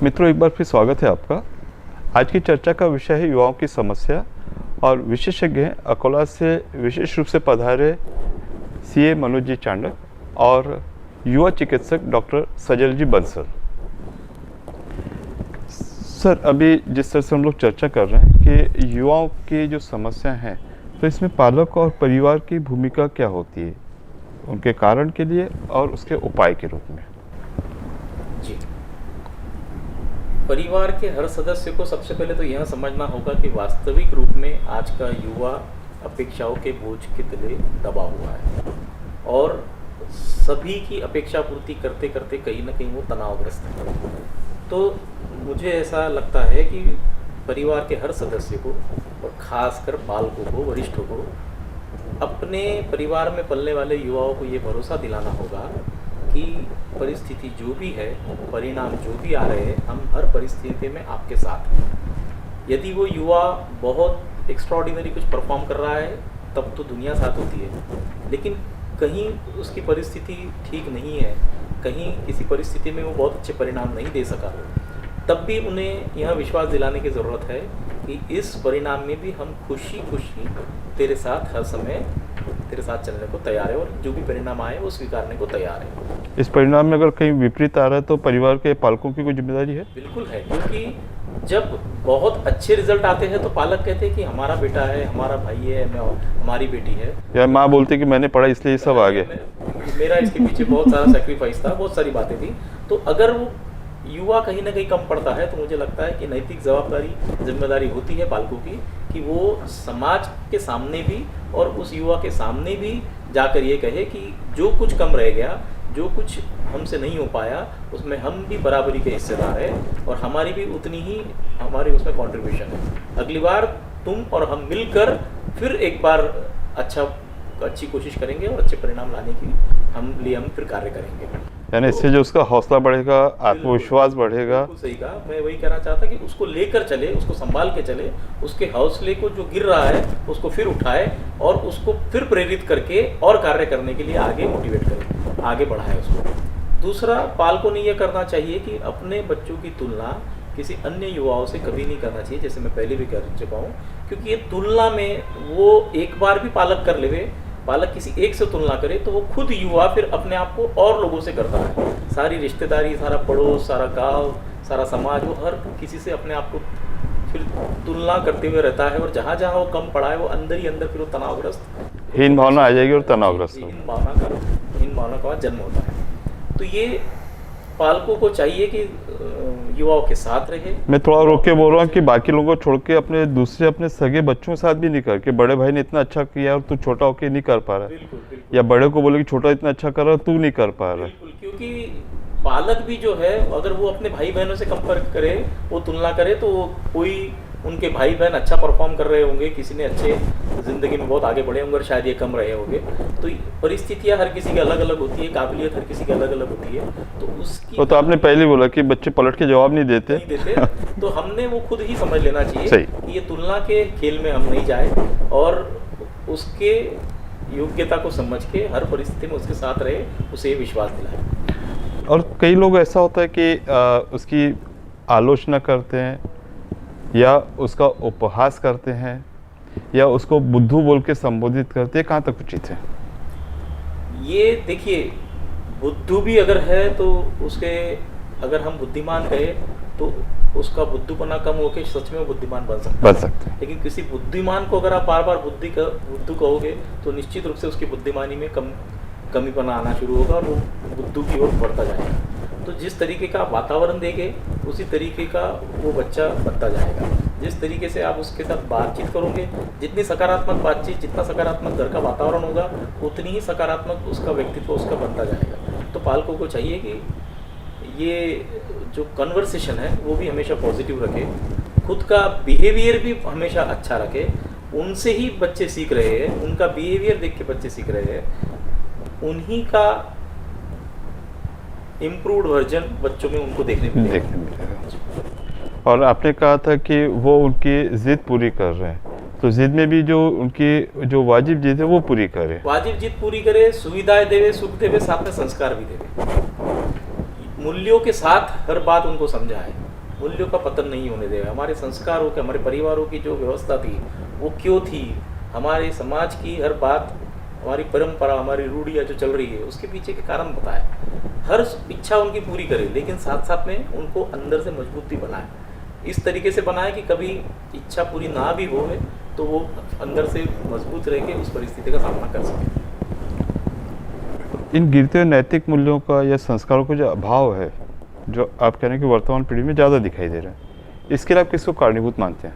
मित्रों, एक बार फिर स्वागत है आपका। आज की चर्चा का विषय है युवाओं की समस्या और विशेषज्ञ हैं अकोला से विशेष रूप से पधारे सीए मनोज जी चांडक और युवा चिकित्सक डॉक्टर सजल जी बंसल। सर, अभी जिस तरह से हम लोग चर्चा कर रहे हैं कि युवाओं की जो समस्या है, तो इसमें पालक और परिवार की भूमिका क्या होती है उनके कारण के लिए और उसके उपाय के रूप में? जी, परिवार के हर सदस्य को सबसे पहले तो यह समझना होगा कि वास्तविक रूप में आज का युवा अपेक्षाओं के बोझ के तले दबा हुआ है और सभी की अपेक्षा पूर्ति करते करते कहीं ना कहीं वो तनावग्रस्त है। तो मुझे ऐसा लगता है कि परिवार के हर सदस्य को और खासकर बालकों को, वरिष्ठों को अपने परिवार में पलने वाले युवाओं को ये भरोसा दिलाना होगा कि परिस्थिति जो भी है, परिणाम जो भी आ रहे हैं, हम हर परिस्थिति में आपके साथ हैं। यदि वो युवा बहुत एक्स्ट्राऑर्डिनरी कुछ परफॉर्म कर रहा है तब तो दुनिया साथ होती है, लेकिन कहीं उसकी परिस्थिति ठीक नहीं है, कहीं किसी परिस्थिति में वो बहुत अच्छे परिणाम नहीं दे सका, तब भी उन्हें यह विश्वास दिलाने की ज़रूरत है कि इस परिणाम में भी हम खुशी खुशी तेरे साथ हर समय तेरे साथ चलने को तैयार है और जो भी परिणाम आए वो स्वीकारने को तैयार है। इस परिणाम में अगर कहीं विपरीत आ रहा है तो परिवार के पालकों की कोई जिम्मेदारी है? बिल्कुल है, क्योंकि जब बहुत अच्छे रिजल्ट आते हैं तो पालक कहते हैं कि हमारा बेटा है, हमारा भाई है, हमारी बेटी है, या माँ बोलती कि मैंने पढ़ा इसलिए ये सब आ गया, मेरा इसके पीछे बहुत सारा सेक्रीफाइस था, बहुत सारी बातें थी। तो अगर वो युवा कहीं ना कहीं कम पड़ता है तो मुझे लगता है कि नैतिक जिम्मेदारी होती है पालकों की कि वो समाज के सामने भी और उस युवा के सामने भी जाकर ये कहे कि जो कुछ कम रह गया, जो कुछ हमसे नहीं हो पाया, उसमें हम भी बराबरी के हिस्सेदार हैं और हमारी भी उतनी ही हमारी उसमें कंट्रीब्यूशन है। अगली बार तुम और हम मिलकर फिर एक बार अच्छी कोशिश करेंगे और अच्छे परिणाम लाने की हम फिर कार्य करेंगे। यानी इससे जो उसका हौसला बढ़ेगा, आत्मविश्वास बढ़ेगा। सही कहा, मैं वही कहना चाहता कि उसको लेकर चले, उसको संभाल के चले, उसके हौसले को जो गिर रहा है उसको फिर उठाए और उसको फिर प्रेरित करके और कार्य करने के लिए आगे मोटिवेट करे, आगे बढ़ाए उसको। दूसरा, पालकों ने यह करना चाहिए कि अपने बच्चों की तुलना किसी अन्य युवाओं से कभी नहीं करना चाहिए, जैसे मैं पहले भी कह चुका हूँ, क्योंकि ये तुलना में वो एक बार भी पालक कर लेवे, पालक किसी एक से तुलना करे तो वो खुद युवा फिर अपने आप को और लोगों से करता है। सारी रिश्तेदारी, सारा पड़ोस, सारा गांव, सारा समाज, वो हर किसी से अपने आप को फिर तुलना करते हुए रहता है और जहाँ जहाँ वो कम पड़ा है वो अंदर ही अंदर फिर वो तनावग्रस्त, हीन भावना आ जाएगी और तनावग्रस्त, हीन भावना का जन्म होता है। तो ये पालकों को चाहिए कि युवाओं के साथ रहे। मैं थोड़ा रोक के बोल रहा हूँ कि बाकी लोगों को छोड़ के अपने सगे बच्चों के साथ भी नहीं कर के, बड़े भाई ने इतना अच्छा किया और तू छोटा होके नहीं कर पा रहा है, बिल्कुल। या बड़े को बोले कि छोटा इतना अच्छा कर रहा है तू नहीं कर पा रहा है। बिल्कुल, क्योंकि पालक भी जो है अगर वो अपने भाई बहनों से कंपेयर करे, वो तुलना करे, तो कोई उनके भाई बहन अच्छा परफॉर्म कर रहे होंगे, किसी ने अच्छे ज़िंदगी में बहुत आगे बढ़े होंगे और शायद ये कम रहे होंगे। तो परिस्थितियाँ हर किसी की अलग अलग होती है, काबिलियत हर किसी की अलग अलग होती है, तो उसकी तो आपने पहले बोला कि बच्चे पलट के जवाब नहीं देते तो हमने वो खुद ही समझ लेना चाहिए कि ये तुलना के खेल में हम नहीं जाए और उसके योग्यता को समझ के हर परिस्थिति में उसके साथ रहे, उसे विश्वास दिलाए। और कई लोग ऐसा होता है कि उसकी आलोचना करते हैं या उसका उपहास करते हैं या उसको बुद्धू बोल के संबोधित करते हैं, कहाँ तक उचित है? ये देखिए, बुद्धू भी अगर है तो उसके, अगर हम बुद्धिमान कहे तो उसका बुद्धूपना कम होकर सच में वो बुद्धिमान बन सकता है। लेकिन किसी बुद्धिमान को अगर आप बार बार बुद्धू कहोगे तो निश्चित रूप से उसकी बुद्धिमानी में कमीपना आना शुरू होगा और वो बुद्धू की ओर बढ़ता जाएगा। तो जिस तरीके का आप वातावरण देंगे उसी तरीके का वो बच्चा बनता जाएगा। जिस तरीके से आप उसके साथ बातचीत करोगे, जितनी सकारात्मक बातचीत, जितना सकारात्मक घर का वातावरण होगा, उतनी ही सकारात्मक उसका व्यक्तित्व उसका बनता जाएगा। तो पालकों को चाहिए कि ये जो कन्वर्सेशन है वो भी हमेशा पॉजिटिव रखे, खुद का बिहेवियर भी हमेशा अच्छा रखे। उनसे ही बच्चे सीख रहे हैं, उनका बिहेवियर देख के बच्चे सीख रहे हैं, उन्हीं का इम्प्रूव्ड वर्जन बच्चों में उनको देखने मिलेगा। और आपने कहा था कि वो उनकी जिद पूरी कर रहे हैं, तो जिद में भी जो उनकी जो वाजिब जिद है वो पूरी करे, वाजिब जिद पूरी करे, सुविधाएं देवे, सुख देवे, साथ में संस्कार भी देवे, मूल्यों के साथ हर बात उनको समझाए मूल्यों का पतन नहीं होने देगा। हमारे संस्कारों के, हमारे परिवारों की जो व्यवस्था थी वो क्यों थी, हमारे समाज की हर बात, हमारी परंपरा, हमारी रूढ़ियाँ जो चल रही है उसके पीछे के कारण बताए। हर इच्छा उनकी पूरी करे, लेकिन साथ साथ में उनको अंदर से मजबूती बनाए, इस तरीके से बनाए कि कभी इच्छा पूरी ना भी हो तो वो अंदर से मजबूत रह के उस परिस्थिति का सामना कर सके। इन गिरते हुए नैतिक मूल्यों का या संस्कारों का जो अभाव है, जो आप कह रहे हैं कि वर्तमान पीढ़ी में ज़्यादा दिखाई दे रहा है, इसके लिए आप किसको कारणीभूत मानते हैं?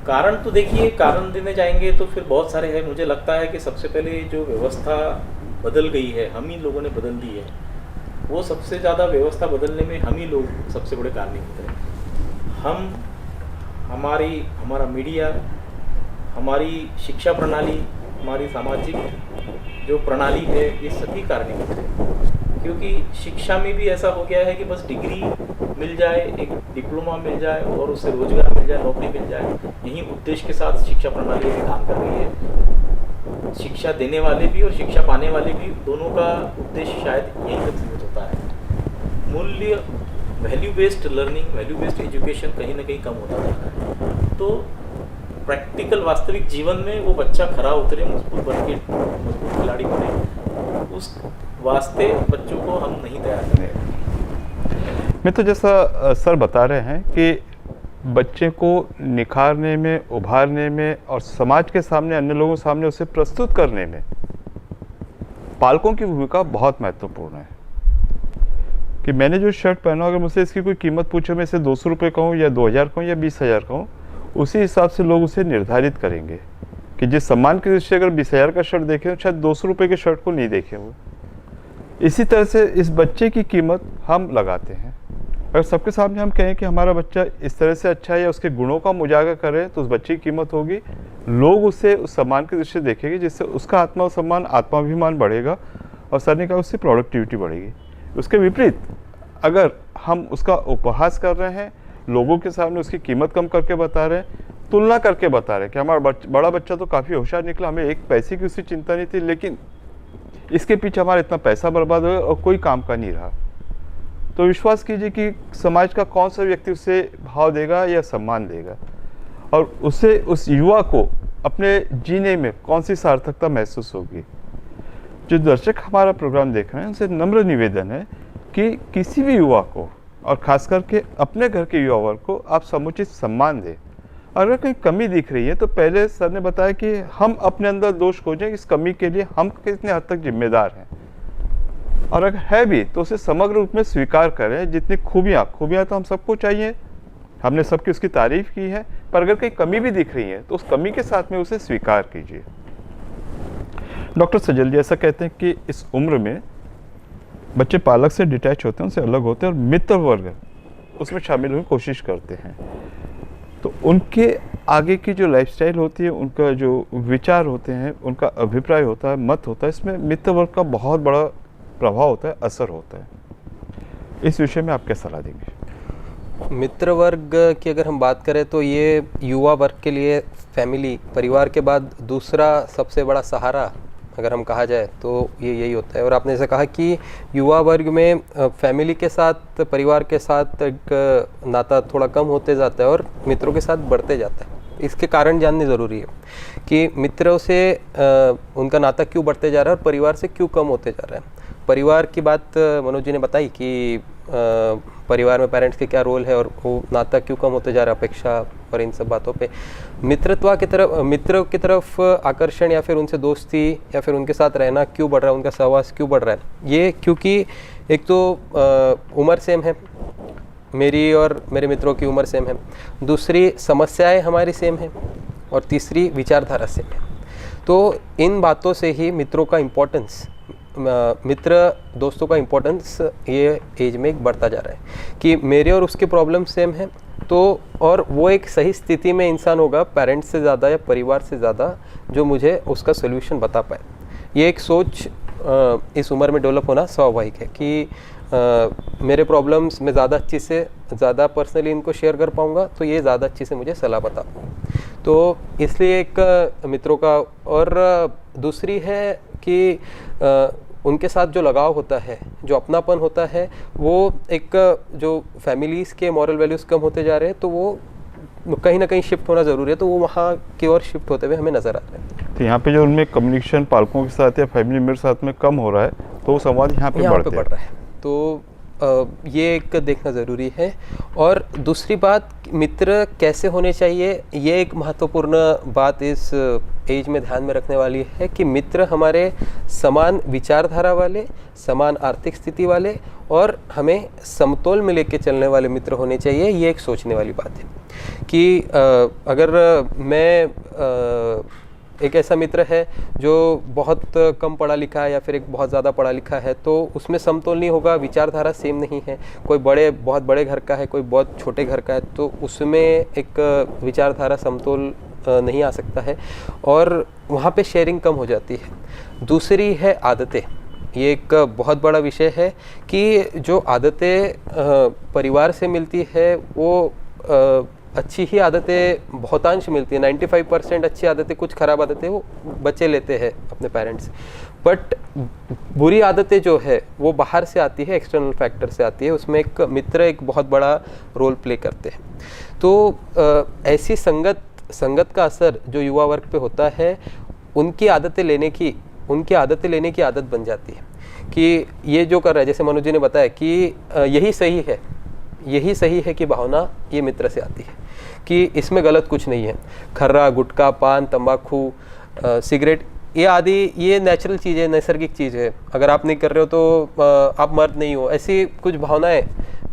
कारण तो देखिए, कारण देने जाएंगे तो फिर बहुत सारे हैं। मुझे लगता है कि सबसे पहले जो व्यवस्था बदल गई है, हम ही लोगों ने बदल दी है, वो सबसे ज़्यादा व्यवस्था बदलने में हम ही लोग सबसे बड़े कारणीभूत हैं। हमारा मीडिया, हमारी शिक्षा प्रणाली, हमारी सामाजिक जो प्रणाली है, ये सभी कारणीभूत है। क्योंकि शिक्षा में भी ऐसा हो गया है कि बस डिग्री मिल जाए, एक डिप्लोमा मिल जाए और उससे रोजगार मिल जाए, नौकरी मिल जाए, यही उद्देश्य के साथ शिक्षा प्रणाली भी काम कर रही है। शिक्षा देने वाले भी और शिक्षा पाने वाले भी, दोनों का उद्देश्य शायद यही तक सीमित होता है। मूल्य, value based learning, value based education कहीं ना कहीं कम होता जा रहा है। तो प्रैक्टिकल वास्तविक जीवन में वो बच्चा खरा उतरे, मजबूत बन के मजबूत खिलाड़ी बने, उस वास्ते बच्चों को हम नहीं तैयार कर रहे। मैं तो जैसा सर बता रहे हैं कि बच्चे को निखारने में, उभारने में और समाज के सामने, अन्य लोगों के सामने उसे प्रस्तुत करने में पालकों की भूमिका बहुत महत्वपूर्ण है। कि मैंने जो शर्ट पहना, अगर मुझसे इसकी कोई कीमत पूछे, मैं इसे 200 रुपये कहूँ या 2000 कहूँ या 20,000 कहूँ, उसी हिसाब से लोग उसे निर्धारित करेंगे। कि जिस सम्मान की दृष्टि अगर 20,000 का शर्ट देखें, शायद 200 रुपये के शर्ट को नहीं देखें वो। इसी तरह से इस बच्चे की कीमत हम लगाते हैं। अगर सबके सामने हम कहें कि हमारा बच्चा इस तरह से अच्छा है या उसके गुणों का हम उजागर करें, तो उस बच्चे की कीमत होगी, लोग उसे उस सम्मान की दृष्टि से देखेंगे, जिससे उसका आत्मसम्मान, आत्माभिमान बढ़ेगा और सर ने कहा उससे प्रोडक्टिविटी बढ़ेगी। उसके विपरीत अगर हम उसका उपहास कर रहे हैं, लोगों के सामने उसकी कीमत कम करके बता रहे हैं, तुलना करके बता रहे हैं कि हमारा बड़ा बच्चा तो काफ़ी होशियार निकला, हमें एक पैसे की उससे चिंता नहीं थी, लेकिन इसके पीछे हमारा इतना पैसा बर्बाद हुआ और कोई काम का नहीं रहा, तो विश्वास कीजिए कि समाज का कौन सा व्यक्ति उसे भाव देगा या सम्मान देगा, और उसे, उस युवा को अपने जीने में कौन सी सार्थकता महसूस होगी। जो दर्शक हमारा प्रोग्राम देख रहे हैं, उनसे नम्र निवेदन है कि किसी भी युवा को, और खास करके अपने घर के युवा वर्ग को, आप समुचित सम्मान दें। अगर कहीं कमी दिख रही है तो पहले सर ने बताया कि हम अपने अंदर दोष खोजें, इस कमी के लिए हम कितने हद तक जिम्मेदार हैं, और अगर है भी तो उसे समग्र रूप में स्वीकार करें। जितनी खूबियाँ तो हम सबको चाहिए, हमने सबकी उसकी तारीफ की है, पर अगर कहीं कमी भी दिख रही है तो उस कमी के साथ में उसे स्वीकार कीजिए। डॉक्टर सजल जी ऐसा कहते हैं कि इस उम्र में बच्चे पालक से डिटैच होते हैं, उनसे अलग होते हैं और मित्र वर्ग उसमें शामिल होने की कोशिश करते हैं। तो उनके आगे की जो लाइफस्टाइल होती है, उनका जो विचार होते हैं, उनका अभिप्राय होता है, मत होता है, इसमें मित्र वर्ग का बहुत बड़ा प्रभाव होता है, असर होता है। इस विषय में आप क्या सलाह देंगे? मित्र वर्ग की अगर हम बात करें तो ये युवा वर्ग के लिए फैमिली, परिवार के बाद दूसरा सबसे बड़ा सहारा अगर हम कहा जाए तो ये यही होता है। और आपने जैसे कहा कि युवा वर्ग में फैमिली के साथ, परिवार के साथ एक नाता थोड़ा कम होते जाता है और मित्रों के साथ बढ़ते जाता है। इसके कारण जानने ज़रूरी है कि मित्रों से उनका नाता क्यों बढ़ते जा रहा है और परिवार से क्यों कम होते जा रहा है। परिवार की बात मनोज जी ने बताई कि परिवार में पेरेंट्स के क्या रोल है और वो नाता क्यों कम होते जा रहा है, अपेक्षा और इन सब बातों पे। मित्रों की तरफ आकर्षण या फिर उनसे दोस्ती या फिर उनके साथ रहना क्यों बढ़ रहा है, उनका सहवास क्यों बढ़ रहा है, ये क्योंकि एक तो उम्र सेम है, मेरी और मेरे मित्रों की उम्र सेम है, दूसरी समस्याएं हमारी सेम हैं, और तीसरी विचारधारा सेम है। तो इन बातों से ही मित्रों का इम्पोर्टेंस, मित्र दोस्तों का इम्पोर्टेंस ये एज में एक बढ़ता जा रहा है कि मेरे और उसके प्रॉब्लम सेम है, तो और वो एक सही स्थिति में इंसान होगा पेरेंट्स से ज़्यादा या परिवार से ज़्यादा, जो मुझे उसका सोल्यूशन बता पाए। ये एक सोच इस उम्र में डेवलप होना स्वाभाविक है कि मेरे प्रॉब्लम्स मैं ज़्यादा पर्सनली इनको शेयर कर पाऊँगा, तो ये ज़्यादा अच्छी से मुझे सलाह बता पाऊँ। तो इसलिए एक मित्रों का, और दूसरी है कि उनके साथ जो लगाव होता है जो अपनापन होता है वो एक जो फैमिलीज़ के मॉरल वैल्यूज़ कम होते जा रहे हैं, तो वो कहीं ना कहीं शिफ्ट होना ज़रूरी है, तो वो वहाँ की ओर शिफ्ट होते हुए हमें नज़र आ रहा है। तो यहाँ पे जो उनमें कम्युनिकेशन पालकों के साथ या फैमिली मेम्बर के साथ में कम हो रहा है, तो वो संवाद यहाँ पे बढ़ रहा है। तो ये एक देखना ज़रूरी है। और दूसरी बात, मित्र कैसे होने चाहिए, ये एक महत्वपूर्ण बात इस एज में ध्यान में रखने वाली है कि मित्र हमारे समान विचारधारा वाले, समान आर्थिक स्थिति वाले और हमें समतोल में लेके चलने वाले मित्र होने चाहिए। ये एक सोचने वाली बात है कि अगर मैं एक ऐसा मित्र है जो बहुत कम पढ़ा लिखा है या फिर एक बहुत ज़्यादा पढ़ा लिखा है, तो उसमें समतोल नहीं होगा, विचारधारा सेम नहीं है। कोई बहुत बड़े घर का है, कोई बहुत छोटे घर का है, तो उसमें एक विचारधारा समतोल नहीं आ सकता है और वहाँ पे शेयरिंग कम हो जाती है। दूसरी है आदतें। ये एक बहुत बड़ा विषय है कि जो आदतें परिवार से मिलती है वो अच्छी ही आदतें बहुतांश मिलती है। 95% अच्छी आदतें, कुछ ख़राब आदतें वो बच्चे लेते हैं अपने पेरेंट्स, बट बुरी आदतें जो है वो बाहर से आती है, एक्सटर्नल फैक्टर से आती है। उसमें एक मित्र एक बहुत बड़ा रोल प्ले करते हैं। तो ऐसी संगत का असर जो युवा वर्ग पे होता है, उनकी आदतें लेने की आदत बन जाती है कि ये जो कर रहा है, जैसे मनोज जी ने बताया कि यही सही है कि भावना ये मित्र से आती है कि इसमें गलत कुछ नहीं है। खर्रा, गुटखा, पान, तंबाकू, सिगरेट, ये आदि ये नेचुरल चीज़ है, नैसर्गिक चीज़ है। अगर आप नहीं कर रहे हो तो आप मर्द नहीं हो, ऐसी कुछ भावनाएं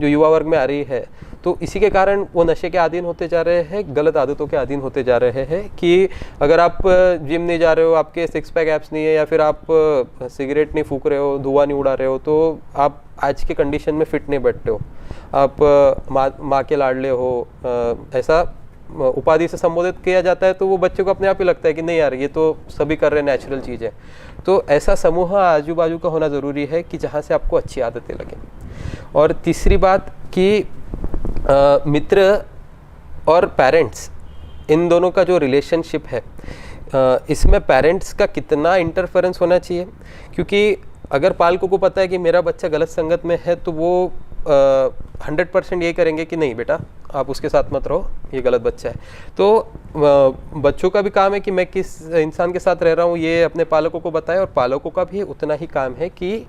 जो युवा वर्ग में आ रही है। तो इसी के कारण वो नशे के अधीन होते जा रहे हैं, गलत आदतों के अधीन होते जा रहे हैं कि अगर आप जिम नहीं जा रहे हो, आपके 6 पैक एब्स नहीं है, या फिर आप सिगरेट नहीं फूक रहे हो, धुआं नहीं उड़ा रहे हो, तो आप आज के कंडीशन में फिट नहीं बैठते हो। आप माँ के लाडले हो, ऐसा उपाधि से संबोधित किया जाता है, तो वो बच्चे को अपने आप ही लगता है कि नहीं यार, ये तो सभी कर रहे हैं, नेचुरल चीज़ है। तो ऐसा समूह आजू बाजू का होना ज़रूरी है कि जहाँ से आपको अच्छी आदतें लगें। और तीसरी बात कि मित्र और पेरेंट्स, इन दोनों का जो रिलेशनशिप है, इसमें पेरेंट्स का कितना इंटरफेरेंस होना चाहिए, क्योंकि अगर पालकों को पता है कि मेरा बच्चा गलत संगत में है, तो वो 100% ये करेंगे कि नहीं बेटा आप उसके साथ मत रहो, ये गलत बच्चा है। तो बच्चों का भी काम है कि मैं किस इंसान के साथ रह रहा हूँ ये अपने पालकों को बताए, और पालकों का भी उतना ही काम है कि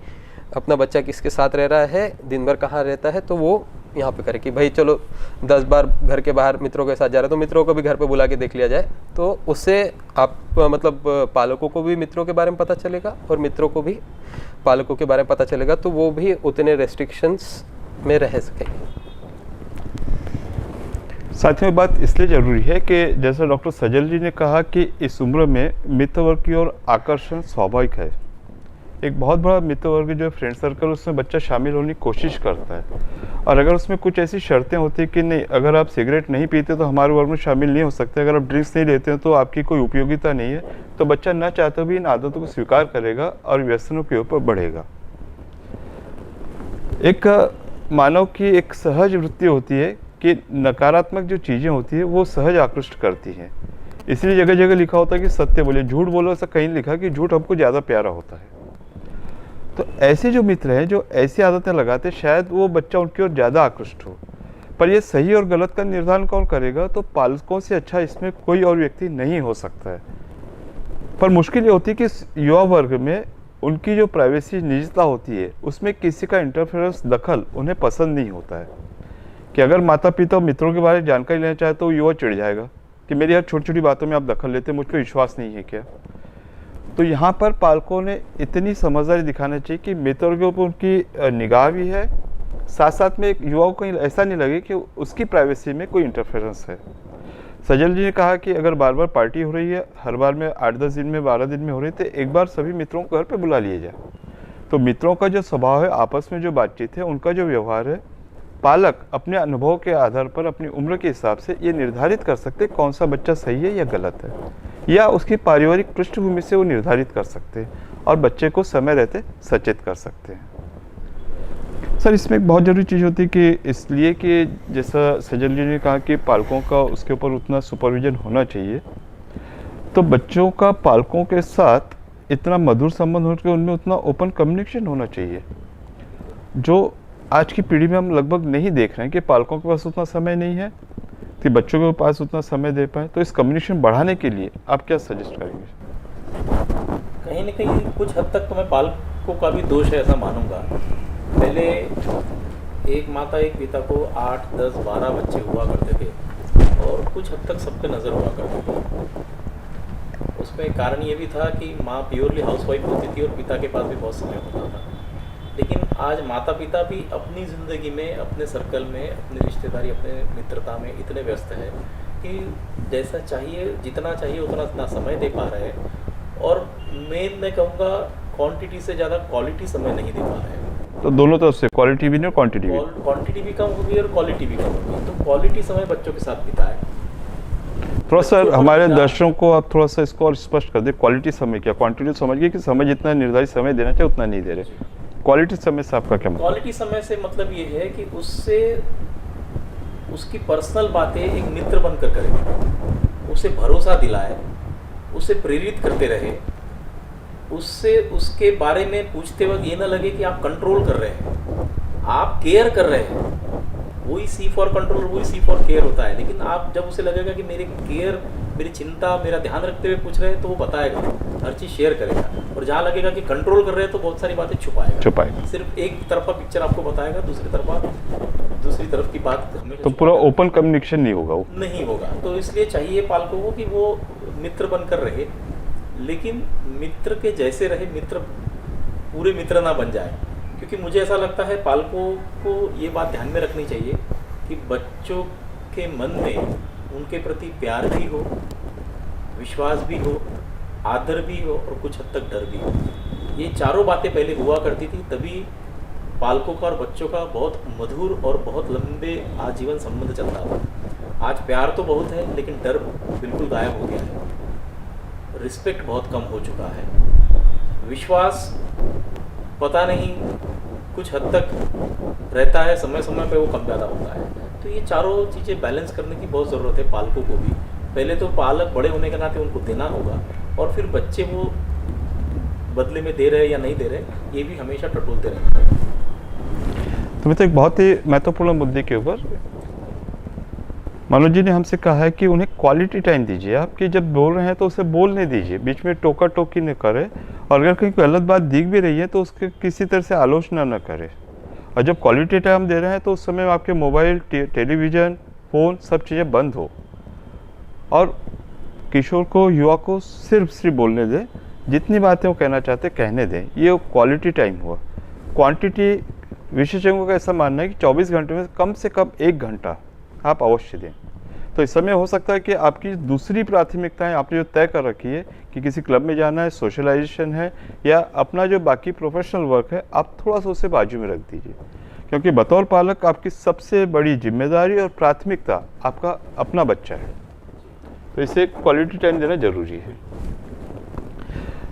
अपना बच्चा किसके साथ रह रहा है, दिन भर कहाँ रहता है, तो वो यहाँ पे करे कि भाई चलो 10 बार घर के बाहर मित्रों के साथ जा रहा है, तो मित्रों को भी घर पे बुला के देख लिया जाए। तो उससे आप मतलब पालकों को भी मित्रों के बारे में पता चलेगा और मित्रों को भी पालकों के बारे में पता चलेगा, तो वो भी उतने रेस्ट्रिक्शंस में रह सकेंगे। साथ में बात इसलिए ज़रूरी है कि जैसा डॉक्टर सजल जी ने कहा कि इस उम्र में मित्र वर्ग की ओर आकर्षण स्वाभाविक है। एक बहुत बड़ा मित्र वर्ग जो फ्रेंड सर्कल, उसमें बच्चा शामिल होने की कोशिश करता है, और अगर उसमें कुछ ऐसी शर्तें होती कि नहीं, अगर आप सिगरेट नहीं पीते तो हमारे वर्ग में शामिल नहीं हो सकते, अगर आप ड्रिंक्स नहीं लेते हैं तो आपकी कोई उपयोगिता नहीं है, तो बच्चा न चाहते भी इन आदतों को स्वीकार करेगा और व्यसनों के ऊपर बढ़ेगा। एक मानव की एक सहज वृत्ति होती है कि नकारात्मक जो चीज़ें होती है वो सहज आकृष्ट करती हैं। इसलिए जगह जगह लिखा होता है कि सत्य बोले, झूठ बोलो, ऐसा कहीं लिखा कि झूठ हमको ज़्यादा प्यारा होता है। तो ऐसे जो मित्र हैं जो ऐसी आदतें लगाते, शायद वो बच्चा उनकी ओर ज़्यादा आकृष्ट हो। पर ये सही और गलत का निर्धारण कौन करेगा? तो पालकों से अच्छा इसमें कोई और व्यक्ति नहीं हो सकता है। पर मुश्किल ये होती है कि युवा वर्ग में उनकी जो प्राइवेसी, निजता होती है, उसमें किसी का इंटरफेरेंस, दखल उन्हें पसंद नहीं होता है। कि अगर माता पिता मित्रों के बारे में जानकारी लेना चाहे तो युवा चिढ़ जाएगा कि मेरी हर छोटी छोटी बातों में आप दखल लेते, मुझ पर विश्वास नहीं है क्या? तो यहाँ पर पालकों ने इतनी समझदारी दिखाना चाहिए कि मित्रों के ऊपर उनकी निगाह भी है, साथ साथ में एक युवाओं को ऐसा नहीं लगे कि उसकी प्राइवेसी में कोई इंटरफेरेंस है। सजल जी ने कहा कि अगर बार बार पार्टी हो रही है, हर बार में 8-10 दिन में, 12 दिन में हो रही है, तो एक बार सभी मित्रों को घर पे बुला लिया जाए। तो मित्रों का जो स्वभाव है, आपस में जो बातचीत है, उनका जो व्यवहार है, पालक अपने अनुभव के आधार पर अपनी उम्र के हिसाब से ये निर्धारित कर सकते हैं कौन सा बच्चा सही है या गलत है, या उसकी पारिवारिक पृष्ठभूमि से वो निर्धारित कर सकते हैं और बच्चे को समय रहते सचेत कर सकते हैं। सर, इसमें एक बहुत ज़रूरी चीज़ होती है कि इसलिए कि जैसा सजल जी ने कहा कि पालकों का उसके ऊपर उतना सुपरविजन होना चाहिए, तो बच्चों का पालकों के साथ इतना मधुर संबंध हो कि उनमें उतना ओपन कम्युनिकेशन होना चाहिए। जो आज की पीढ़ी में हम लगभग नहीं देख रहे हैं कि पालकों के पास उतना समय नहीं है कि बच्चों के पास उतना समय दे पाए। तो इस कम्युनिकेशन बढ़ाने के लिए आप क्या सजेस्ट करेंगे? कहीं ना कहीं कुछ हद तक तो मैं पालकों का भी दोष है ऐसा मानूंगा। पहले एक माता एक पिता को 8, 10, 12 बच्चे हुआ करते थे और कुछ हद तक सब पे नज़र हुआ करती थी। उसमें कारण ये भी था कि माँ प्योरली हाउसवाइफ होती थी और पिता के पास भी बहुत समय होता था। लेकिन आज माता पिता भी अपनी ज़िंदगी में, अपने सर्कल में, अपनी रिश्तेदारी, अपने मित्रता में इतने व्यस्त हैं कि जैसा चाहिए, जितना चाहिए उतना समय दे पा रहे हैं। और मैं कहूँगा क्वांटिटी से ज़्यादा क्वालिटी समय नहीं दे पा रहे हैं। तो दोनों तरफ से क्वालिटी भी नहीं और क्वांटिटी भी। क्वांटिटी भी कम हो गई और क्वालिटी भी कम हो गई। तो क्वालिटी समय बच्चों के साथ बिताएं। थोड़ा सा हमारे दर्शकों को आप थोड़ा सा इसको और स्पष्ट कर दें, क्वालिटी समय क्या? क्वांटिटी समझिए कि समय जितना निर्धारित समय देना चाहिए उतना नहीं दे रहे। क्वालिटी समय से आपका क्या मतलब? क्वालिटी समय से मतलब ये है कि उससे उसकी पर्सनल बातें एक मित्र बनकर करें, उसे भरोसा दिलाए, उसे प्रेरित करते रहे, उससे उसके बारे में पूछते वक्त ये ना लगे कि आप कंट्रोल कर रहे हैं, आप केयर कर रहे हैं। वही सी फॉर कंट्रोल, वही सी फॉर केयर होता है। लेकिन आप जब उसे लगेगा कि मेरे केयर, मेरी चिंता, मेरा ध्यान रखते हुए पूछ रहे हैं, तो वो बताएगा, हर चीज़ शेयर करेगा। और जहाँ लगेगा कि कंट्रोल कर रहे हैं तो बहुत सारी बातें छुपाएगा। सिर्फ एक तरफा पिक्चर आपको बताएगा, दूसरी तरफ की बात हमें तो पूरा ओपन कम्युनिकेशन नहीं होगा, वो नहीं होगा। तो इसलिए चाहिए पालकों को कि वो मित्र बनकर रहे, लेकिन मित्र के जैसे रहे, मित्र पूरे मित्र ना बन जाए। क्योंकि मुझे ऐसा लगता है पालकों को ये बात ध्यान में रखनी चाहिए कि बच्चों के मन में उनके प्रति प्यार भी हो, विश्वास भी हो, आदर भी हो और कुछ हद तक डर भी हो। ये चारों बातें पहले हुआ करती थी, तभी पालकों का और बच्चों का बहुत मधुर और बहुत लंबे आजीवन संबंध चलता था। आज प्यार तो बहुत है लेकिन डर बिल्कुल गायब हो गया है, रिस्पेक्ट बहुत कम हो चुका है, विश्वास पता नहीं कुछ हद तक रहता है, समय समय पे वो कम ज़्यादा होता है। तो ये चारों चीज़ें बैलेंस करने की बहुत ज़रूरत है पालकों को भी। पहले तो पालक बड़े होने के नाते उनको देना होगा और फिर बच्चे वो बदले में दे रहे या नहीं दे रहे, ये भी हमेशा टटोलते रहना है। तो एक बहुत ही महत्वपूर्ण मुद्दे के ऊपर मनोज जी ने हमसे कहा है कि उन्हें क्वालिटी टाइम दीजिए। आप कि जब बोल रहे हैं तो उसे बोलने दीजिए, बीच में टोका टोकी न करें, और अगर कहीं गलत बात दिख भी रही है तो उसके किसी तरह से आलोचना न करें। और जब क्वालिटी टाइम दे रहे हैं तो उस समय आपके मोबाइल, टेलीविज़न, फ़ोन सब चीज़ें बंद हो और किशोर को, युवा को सिर्फ बोलने दें, जितनी बातें वो कहना चाहते कहने दें। ये क्वालिटी टाइम हुआ। क्वांटिटी, विशेषज्ञों का ऐसा मानना है कि 24 घंटे में कम से कम 1 घंटा आप अवश्य दें। तो इस समय हो सकता है कि आपकी दूसरी प्राथमिकताएं आपने जो तय कर रखी है कि किसी क्लब में जाना है, सोशलाइजेशन है, या अपना जो बाकी प्रोफेशनल वर्क है, आप थोड़ा सा उसे बाजू में रख दीजिए। क्योंकि बतौर पालक आपकी सबसे बड़ी जिम्मेदारी और प्राथमिकता आपका अपना बच्चा है। तो इसे क्वालिटी टाइम देना जरूरी है।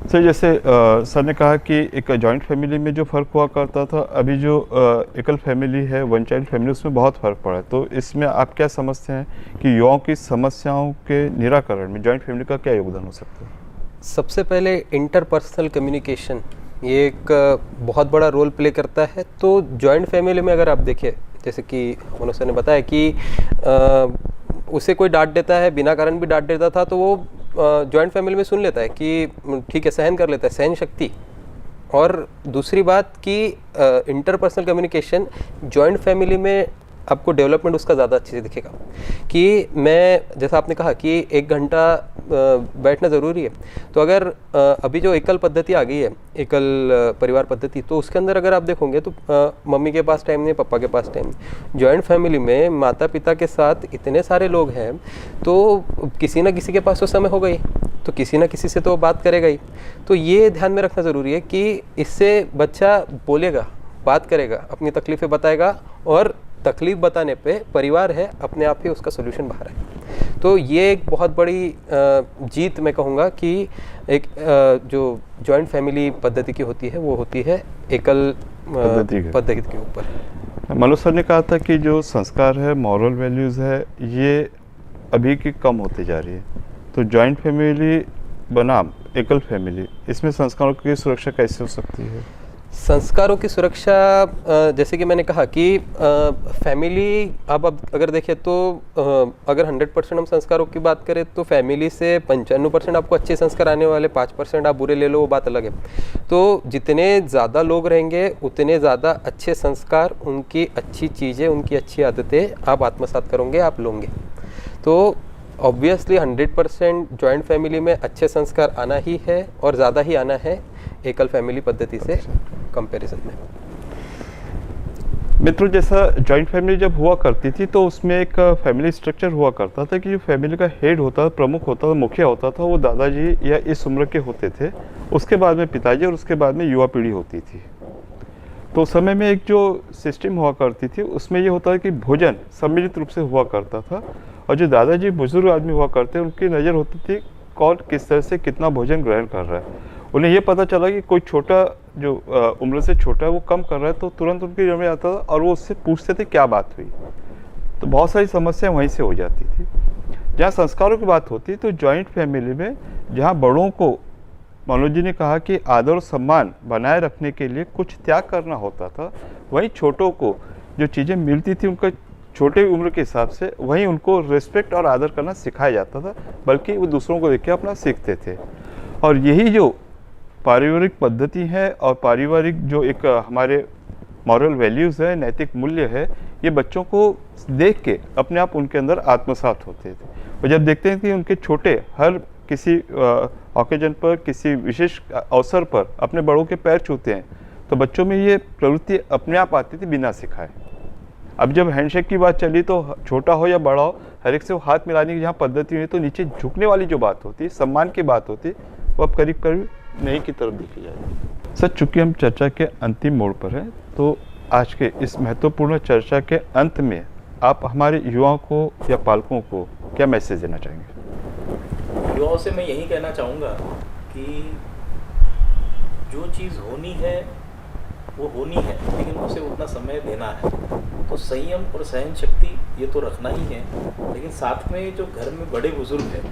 सर, जैसे सर ने कहा कि एक जॉइंट फैमिली में जो फ़र्क हुआ करता था, अभी जो एकल फैमिली है, वन चाइल्ड फैमिली, उसमें बहुत फ़र्क पड़ा है। तो इसमें आप क्या समझते हैं कि युवाओं की समस्याओं के निराकरण में जॉइंट फैमिली का क्या योगदान हो सकता है? सबसे पहले इंटरपर्सनल कम्युनिकेशन ये एक बहुत बड़ा रोल प्ले करता है। तो जॉइंट फैमिली में अगर आप देखें, जैसे कि मनोज सर ने बताया कि उसे कोई डांट देता है, बिना कारण भी डांट देता था, तो वो जॉइंट फैमिली में सुन लेता है कि ठीक है, सहन कर लेता है, सहन शक्ति। और दूसरी बात कि इंटरपर्सनल कम्युनिकेशन जॉइंट फैमिली में आपको डेवलपमेंट उसका ज़्यादा अच्छे से दिखेगा। कि मैं, जैसा आपने कहा कि 1 घंटा बैठना ज़रूरी है, तो अगर अभी जो एकल पद्धति आ गई है, एकल परिवार पद्धति, तो उसके अंदर अगर आप देखोगे तो मम्मी के पास टाइम नहीं, पापा के पास टाइम नहीं। जॉइंट फैमिली में माता पिता के साथ इतने सारे लोग हैं, तो किसी ना किसी के पास तो समय हो गई, तो किसी ना किसी से तो बात करेगा ही। तो ये ध्यान में रखना ज़रूरी है कि इससे बच्चा बोलेगा, बात करेगा, अपनी तकलीफ़ें बताएगा, और तकलीफ़ बताने पे परिवार है अपने आप ही उसका सोल्यूशन बाहर है। तो ये एक बहुत बड़ी जीत मैं कहूँगा कि एक जो जॉइंट फैमिली पद्धति की होती है, वो होती है एकल पद्धति के ऊपर। मनोज सर ने कहा था कि जो संस्कार है, मॉरल वैल्यूज़ है, ये अभी की कम होती जा रही है। तो जॉइंट फैमिली बनाम एकल फैमिली, इसमें संस्कारों की सुरक्षा कैसे हो सकती है? संस्कारों की सुरक्षा, जैसे कि मैंने कहा कि फैमिली, आप अब अगर देखें तो अगर 100% हम संस्कारों की बात करें तो फैमिली से 95% आपको अच्छे संस्कार आने वाले, 5% आप बुरे ले लो, वो बात अलग है। तो जितने ज़्यादा लोग रहेंगे उतने ज़्यादा अच्छे संस्कार, उनकी अच्छी चीज़ें, उनकी अच्छी आदतें आप आत्मसात करोगे, आप लोगे। तो ऑब्वियसली 100% जॉइंट फैमिली में अच्छे संस्कार आना ही है और ज़्यादा ही आना है एकल फैमिली पद्धति से कंपैरिजन में। मित्रों, जैसा जॉइंट फैमिली जब हुआ करती थी तो उसमें एक फैमिली स्ट्रक्चर हुआ करता था कि जो फैमिली का हेड होता, प्रमुख होता, मुखिया होता था, वो दादाजी या इस उम्र के होते थे। उसके बाद में पिताजी और उसके बाद में युवा पीढ़ी होती थी। तो उस समय में एक जो सिस्टम हुआ करती थी उसमें ये होता है कि भोजन सम्मिलित रूप से हुआ करता था, और जो दादाजी बुजुर्ग आदमी हुआ करते उनकी नज़र होती थी कौन किस तरह से कितना भोजन ग्रहण कर रहा है। उन्हें ये पता चला कि कोई छोटा जो उम्र से छोटा है वो कम कर रहा है, तो तुरंत उनकी नज़र में आता था और वो उससे पूछते थे क्या बात हुई। तो बहुत सारी समस्याएं वहीं से हो जाती थी। जहाँ संस्कारों की बात होती तो जॉइंट फैमिली में जहाँ बड़ों को मनोज जी ने कहा कि आदर और सम्मान बनाए रखने के लिए कुछ त्याग करना होता था, वहीं छोटों को जो चीज़ें मिलती थी उनका छोटे उम्र के हिसाब से, वहीं उनको रिस्पेक्ट और आदर करना सिखाया जाता था, बल्कि वो दूसरों को देख के अपना सीखते थे। और यही जो पारिवारिक पद्धति है और पारिवारिक जो एक हमारे मॉरल वैल्यूज़ है, नैतिक मूल्य है, ये बच्चों को देख के अपने आप उनके अंदर आत्मसात होते थे। और जब देखते हैं कि उनके छोटे हर किसी ओकेजन पर, किसी विशेष अवसर पर अपने बड़ों के पैर छूते हैं, तो बच्चों में ये प्रवृत्ति अपने आप आती थी बिना सिखाए। अब जब हैंडशेक की बात चली तो छोटा हो या बड़ा हो, हर एक से वो हाथ मिलाने की जहाँ पद्धति हुई, तो नीचे झुकने वाली जो बात होती, सम्मान की बात होती, वो अब करीब करीब नहीं की तरफ देखी जाएगी। सर, चूँकि हम चर्चा के अंतिम मोड़ पर हैं, तो आज के इस महत्वपूर्ण चर्चा के अंत में आप हमारे युवाओं को या पालकों को क्या मैसेज देना चाहेंगे? युवाओं से मैं यही कहना चाहूँगा कि जो चीज़ होनी है वो होनी है, लेकिन उसे उतना समय देना है। तो संयम और सहन शक्ति ये तो रखना ही है, लेकिन साथ में जो घर में बड़े बुजुर्ग हैं,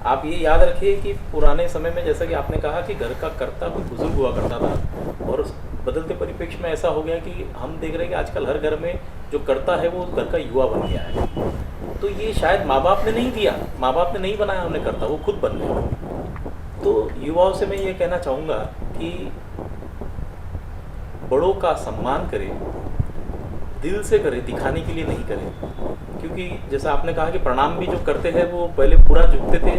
आप ये याद रखिए कि पुराने समय में जैसा कि आपने कहा कि घर का कर्ता कोई बुजुर्ग हुआ करता था, और बदलते परिप्रेक्ष्य में ऐसा हो गया कि हम देख रहे हैं कि आजकल हर घर में जो कर्ता है वो घर का युवा बन गया है। तो ये शायद माँ बाप ने नहीं दिया, माँ बाप ने नहीं बनाया हमने करता, वो खुद बन गया। तो युवाओं से मैं ये कहना चाहूँगा कि बड़ों का सम्मान करें, दिल से करें, दिखाने के लिए नहीं करें। क्योंकि जैसा आपने कहा कि प्रणाम भी जो करते हैं वो पहले पूरा झुकते थे,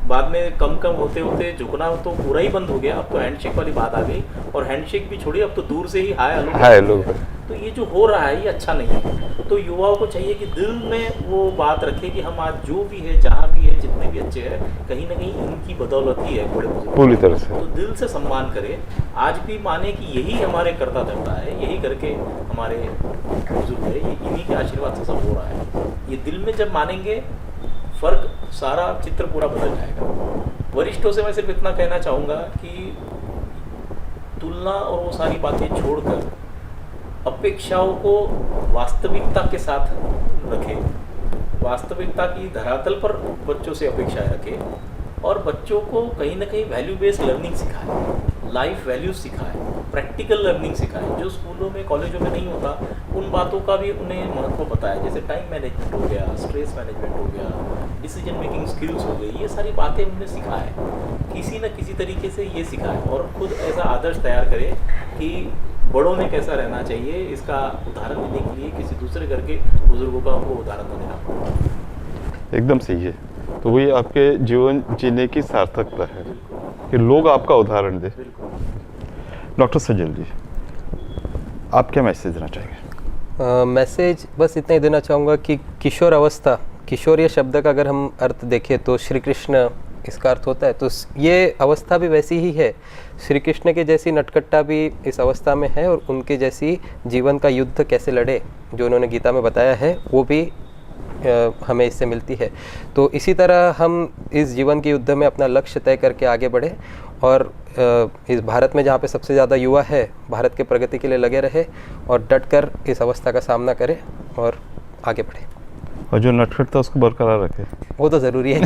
बाद में कम कम होते होते झुकना तो पूरा ही बंद हो गया। अब तो हैंडशेक वाली बात आ गई, और हैंडशेक भी छोड़िए, अब तो दूर से ही हाय हेलो। तो ये जो हो रहा है ये अच्छा नहीं है। तो युवाओं को चाहिए कि दिल में वो बात रखे कि हम आज जो भी है, जहाँ भी है, जितने भी अच्छे हैं, कहीं ना कहीं इनकी बदौलत ही है बड़े बुजुर्ग, पूरी तरह से। तो दिल से सम्मान करें, आज भी माने कि यही हमारे कर्ता धर्ता है, यही करके हमारे बुजुर्ग है, ये इन्हीं के आशीर्वाद से सब हो रहा है। ये दिल में जब मानेंगे, फर्क सारा चित्र पूरा बदल जाएगा। वरिष्ठों से मैं सिर्फ इतना कहना चाहूँगा कि तुलना और वो सारी बातें छोड़कर अपेक्षाओं को वास्तविकता के साथ रखें, वास्तविकता की धरातल पर बच्चों से अपेक्षाएं रखें, और बच्चों को कहीं ना कहीं वैल्यू बेस्ड लर्निंग सिखाएं, लाइफ वैल्यूज सिखाएं, प्रैक्टिकल लर्निंग सिखाएं, जो स्कूलों में कॉलेजों में नहीं होता, उन बातों का भी उन्हें महत्व बताएं। जैसे टाइम मैनेजमेंट हो गया, स्ट्रेस मैनेजमेंट हो गया, डिसीजन मेकिंग स्किल्स हो गई, ये सारी बातें उन्हें सिखाएं, किसी न किसी तरीके से ये सिखाएं, और खुद ऐसा आदर्श तैयार करें कि बड़ों में कैसा रहना चाहिए। इसका उदाहरण देने के लिए किसी दूसरे घर के बुजुर्गों का उनको उदाहरण तो देना पड़ेगा। एकदम सही है। तो वही आपके जीवन जीने की सार्थकता है कि लोग आपका उदाहरण दें। डॉक्टर सजल जी, आप क्या मैसेज देना चाहेंगे? मैसेज बस इतना ही देना चाहूँगा कि किशोर अवस्था, किशोरीय शब्द का अगर हम अर्थ देखें तो श्री कृष्ण इसका अर्थ होता है, तो ये अवस्था भी वैसी ही है। श्री कृष्ण के जैसी नटखट्टा भी इस अवस्था में है, और उनके जैसी जीवन का युद्ध कैसे लड़े जो उन्होंने गीता में बताया है वो भी हमें इससे मिलती है। तो इसी तरह हम इस जीवन के युद्ध में अपना लक्ष्य तय करके आगे बढ़े, और इस भारत में जहाँ पे सबसे ज़्यादा युवा है, भारत के प्रगति के लिए लगे रहे, और डट कर इस अवस्था का सामना करें और आगे बढ़े। और जो नटखट था उसको बरकरार रखे, वो तो ज़रूरी है।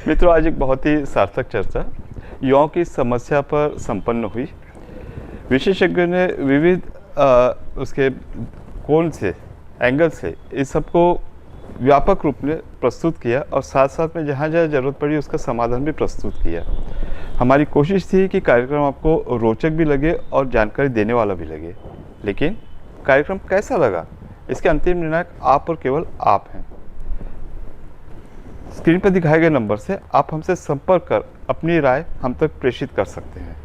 मित्रों, आज एक बहुत ही सार्थक चर्चा युवाओं की समस्या पर संपन्न हुई। विशेषज्ञों ने विविध उसके कोण से, एंगल से इस सबको व्यापक रूप में प्रस्तुत किया और साथ साथ में जहाँ जहाँ ज़रूरत पड़ी उसका समाधान भी प्रस्तुत किया। हमारी कोशिश थी कि कार्यक्रम आपको रोचक भी लगे और जानकारी देने वाला भी लगे, लेकिन कार्यक्रम कैसा लगा इसके अंतिम निर्णायक आप और केवल आप हैं। स्क्रीन पर दिखाए गए नंबर से आप हमसे संपर्क कर अपनी राय हम तक प्रेषित कर सकते हैं।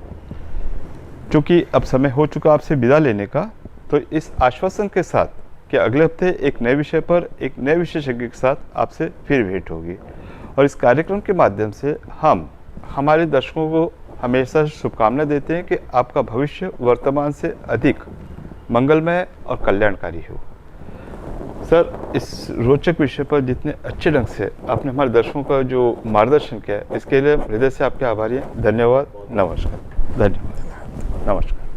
चूँकि अब समय हो चुका आपसे विदा लेने का, तो इस आश्वासन के साथ कि अगले हफ्ते एक नए विषय पर एक नए विशेषज्ञ के साथ आपसे फिर भेंट होगी और इस कार्यक्रम के माध्यम से हम हमारे दर्शकों को हमेशा शुभकामनाएं देते हैं कि आपका भविष्य वर्तमान से अधिक मंगलमय और कल्याणकारी हो। सर, इस रोचक विषय पर जितने अच्छे ढंग से आपने हमारे दर्शकों का जो मार्गदर्शन किया, इसके लिए हृदय से आपके आभारी हैं। धन्यवाद। नमस्कार। धन्यवाद। नमस्कार।